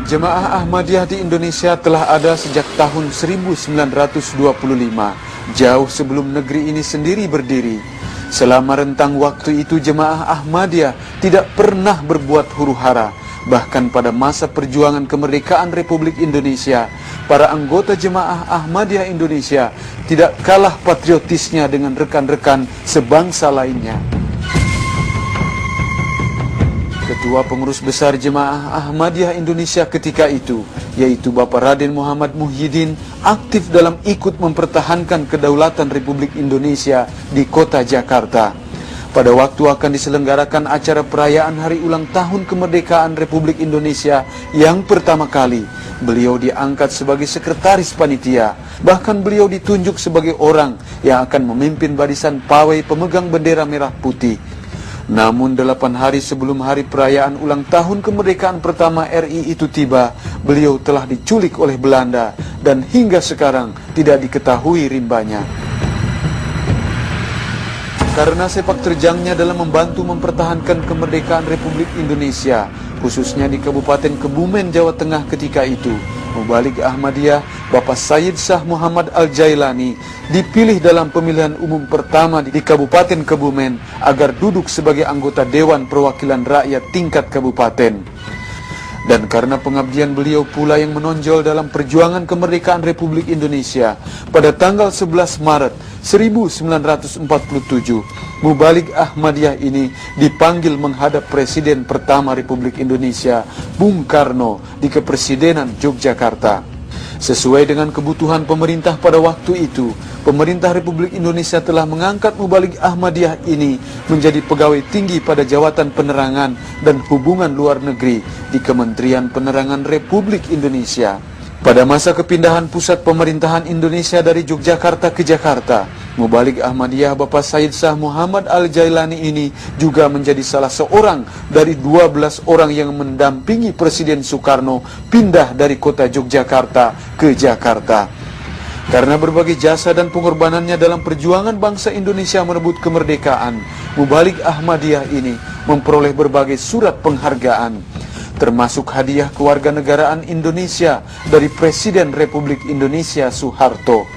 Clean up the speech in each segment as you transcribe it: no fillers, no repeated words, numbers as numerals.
Jemaah Ahmadiyah di Indonesia telah ada sejak tahun 1925, jauh sebelum negeri ini sendiri berdiri. Selama rentang waktu itu jemaah Ahmadiyah tidak pernah berbuat huru-hara. Bahkan pada masa perjuangan kemerdekaan Republik Indonesia, para anggota jemaah Ahmadiyah Indonesia tidak kalah patriotisnya dengan rekan-rekan sebangsa lainnya. Ketua Pengurus Besar Jemaah Ahmadiyah Indonesia ketika itu, yaitu Bapak Raden Muhammad Muhyiddin, aktif dalam ikut mempertahankan kedaulatan Republik Indonesia di kota Jakarta. Pada waktu akan diselenggarakan acara perayaan hari ulang tahun kemerdekaan Republik Indonesia yang pertama kali, beliau diangkat sebagai sekretaris panitia. Bahkan beliau ditunjuk sebagai orang yang akan memimpin barisan pawai pemegang bendera merah putih. Namun 8 hari sebelum hari perayaan ulang tahun kemerdekaan pertama RI itu tiba, beliau telah diculik oleh Belanda dan hingga sekarang tidak diketahui rimbanya. Karena sepak terjangnya dalam membantu mempertahankan kemerdekaan Republik Indonesia, khususnya di Kabupaten Kebumen, Jawa Tengah ketika itu, Mubaligh Ahmadiyah Bapak Sayyid Shah Muhammad Al-Jailani dipilih dalam pemilihan umum pertama di Kabupaten Kebumen agar duduk sebagai anggota Dewan Perwakilan Rakyat tingkat kabupaten. Dan karena pengabdian beliau pula yang menonjol dalam perjuangan kemerdekaan Republik Indonesia, pada tanggal 11 Maret 1947, Mubaligh Ahmadiyah ini dipanggil menghadap Presiden pertama Republik Indonesia, Bung Karno, di Kepresidenan Yogyakarta. Sesuai dengan kebutuhan pemerintah pada waktu itu, pemerintah Republik Indonesia telah mengangkat Mubaligh Ahmadiyah ini menjadi pegawai tinggi pada Jabatan Penerangan dan Hubungan Luar Negeri di Kementerian Penerangan Republik Indonesia. Pada masa kepindahan pusat pemerintahan Indonesia dari Yogyakarta ke Jakarta, Mubaligh Ahmadiyah Bapak Sayyid Shah Muhammad Al-Jailani ini juga menjadi salah seorang dari 12 orang yang mendampingi Presiden Soekarno pindah dari kota Yogyakarta ke Jakarta. Karena berbagai jasa dan pengorbanannya dalam perjuangan bangsa Indonesia merebut kemerdekaan, Mubaligh Ahmadiyah ini memperoleh berbagai surat penghargaan, termasuk hadiah kewarganegaraan Indonesia dari Presiden Republik Indonesia Soeharto.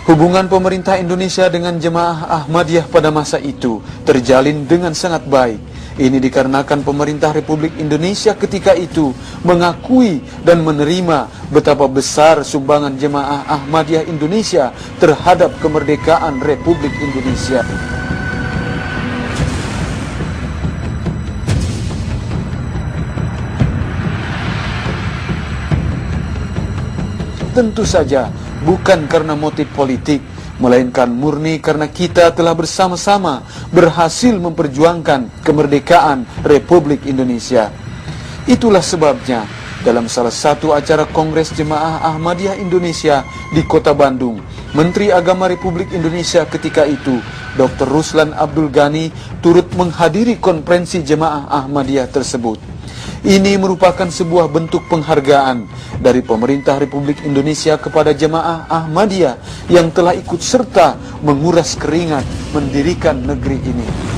Hubungan pemerintah Indonesia dengan jemaah Ahmadiyah pada masa itu terjalin dengan sangat baik. Ini dikarenakan pemerintah Republik Indonesia ketika itu mengakui dan menerima betapa besar sumbangan jemaah Ahmadiyah Indonesia terhadap kemerdekaan Republik Indonesia. Tentu saja bukan karena motif politik, melainkan murni karena kita telah bersama-sama berhasil memperjuangkan kemerdekaan Republik Indonesia. Itulah sebabnya dalam salah satu acara Kongres Jemaah Ahmadiyah Indonesia di Kota Bandung, Menteri Agama Republik Indonesia ketika itu, Dr. Ruslan Abdul Ghani, turut menghadiri konferensi Jemaah Ahmadiyah tersebut. Ini merupakan sebuah bentuk penghargaan dari pemerintah Republik Indonesia kepada jemaah Ahmadiyah yang telah ikut serta menguras keringat mendirikan negeri ini.